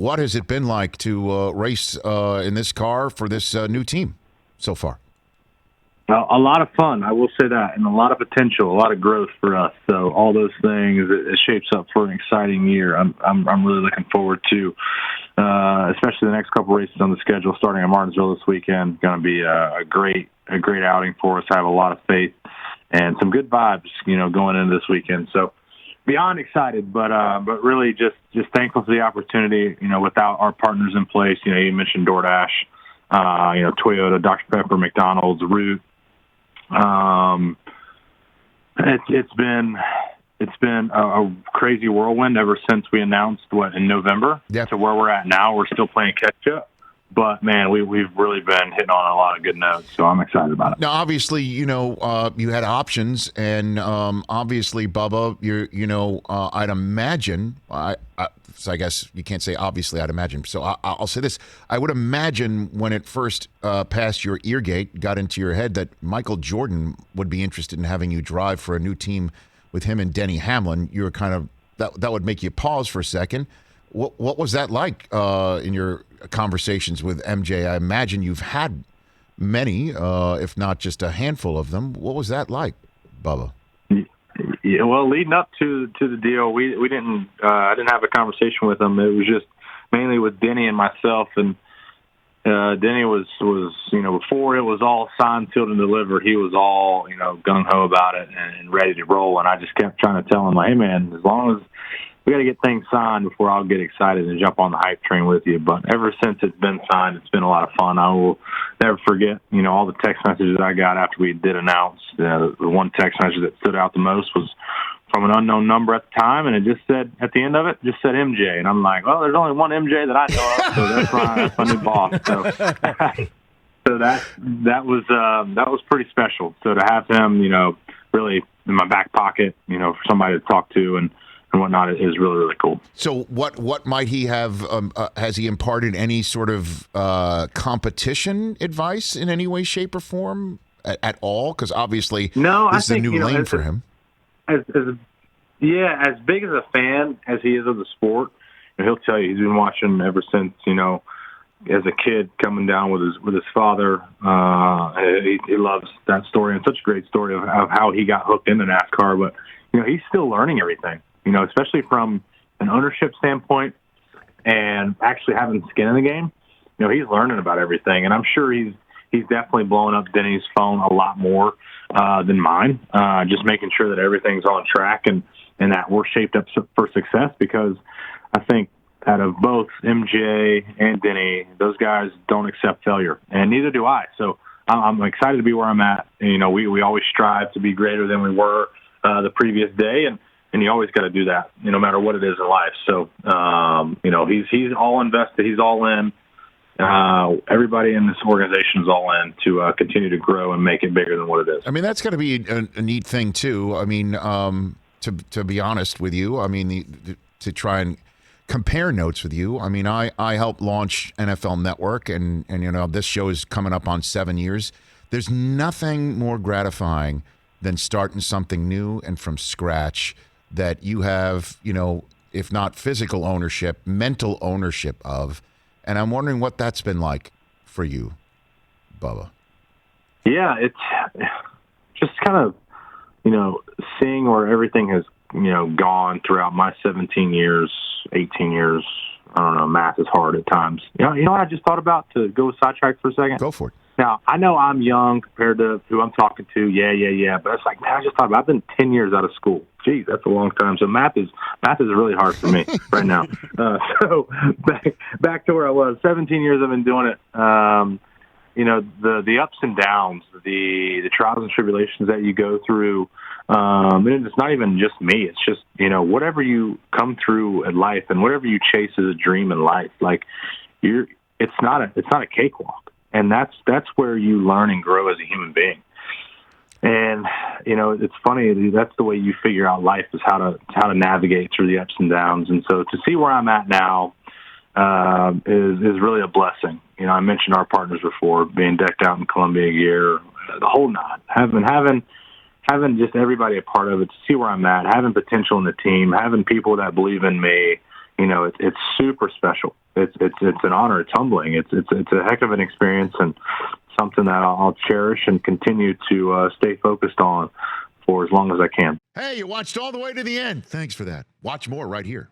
what has it been like to race in this car for this new team so far? A lot of fun, I will say that, and a lot of potential, a lot of growth for us. So all those things, it shapes up for an exciting year. I'm really looking forward to, especially the next couple races on the schedule, starting in Martinsville this weekend. Going to be a great outing for us. I have a lot of faith and some good vibes, going into this weekend. So beyond excited, but really just thankful for the opportunity. Without our partners in place, you mentioned DoorDash, Toyota, Dr. Pepper, McDonald's, Root. It's been a crazy whirlwind ever since we announced in November to where we're at now. We're still playing catch up, but man, we've really been hitting on a lot of good notes, so I'm excited about it. Now, obviously, you had options, and obviously, Bubba, I'd imagine. So I guess you can't say obviously, I'd imagine. So I'll say this. I would imagine when it first passed your ear gate, got into your head, that Michael Jordan would be interested in having you drive for a new team with him and Denny Hamlin. You were kind of, that would make you pause for a second. What was that like in your conversations with MJ? I imagine you've had many, if not just a handful of them. What was that like, Bubba? Yeah, well, leading up to the deal, we didn't. I didn't have a conversation with him. It was just mainly with Denny and myself. And Denny was before it was all signed, sealed, and delivered. He was all gung ho about it and ready to roll. And I just kept trying to tell him, like, hey man, as long as we got to get things signed before I'll get excited and jump on the hype train with you. But ever since it's been signed, it's been a lot of fun. I will never forget, all the text messages I got after we did announce. The one text message that stood out the most was from an unknown number at the time, and it just said, at the end of it, just said MJ. And I'm like, well, there's only one MJ that I know of, so that's my new boss. So that was pretty special. So to have him, really in my back pocket, for somebody to talk to and whatnot is really, really cool. So what might he have, has he imparted any sort of competition advice in any way, shape, or form at all? Because obviously this is a new lane for him. As big as a fan as he is of the sport, he'll tell you he's been watching ever since, as a kid coming down with his father. He loves that story, and such a great story of how he got hooked into NASCAR. But, he's still learning everything. Especially from an ownership standpoint and actually having skin in the game, he's learning about everything. And I'm sure he's definitely blowing up Denny's phone a lot more than mine, just making sure that everything's on track and that we're shaped up for success, because I think out of both MJ and Denny, those guys don't accept failure, and neither do I. So I'm excited to be where I'm at. And, we always strive to be greater than we were the previous day, and you always got to do that, no matter what it is in life. So, he's all invested. He's all in. Everybody in this organization is all in to continue to grow and make it bigger than what it is. I mean, that's got to be a neat thing, too. I mean, to be honest with you, I mean, to try and compare notes with you. I mean, I helped launch NFL Network, and this show is coming up on 7 years. There's nothing more gratifying than starting something new and from scratch that you have, if not physical ownership, mental ownership of. And I'm wondering what that's been like for you, Bubba. Yeah, it's just kind of, seeing where everything has, gone throughout my 17 years, 18 years. I don't know, math is hard at times. You know what I just thought about, to go sidetrack for a second? Go for it. Now, I know I'm young compared to who I'm talking to. Yeah. But it's like, man, I just thought about it. I've been 10 years out of school. Geez, that's a long time. So math is really hard for me right now. So back to where I was. 17 years I've been doing it. The ups and downs, the trials and tribulations that you go through. And it's not even just me. It's just, whatever you come through in life and whatever you chase as a dream in life, like it's not a cakewalk. And that's where you learn and grow as a human being. And, it's funny, that's the way you figure out life, is how to navigate through the ups and downs. And so to see where I'm at now is really a blessing. I mentioned our partners before, being decked out in Columbia gear, the whole nine, having just everybody a part of it, to see where I'm at, having potential in the team, having people that believe in me, it's super special. It's an honor. It's humbling. It's a heck of an experience, and something that I'll cherish and continue to stay focused on for as long as I can. Hey, you watched all the way to the end. Thanks for that. Watch more right here.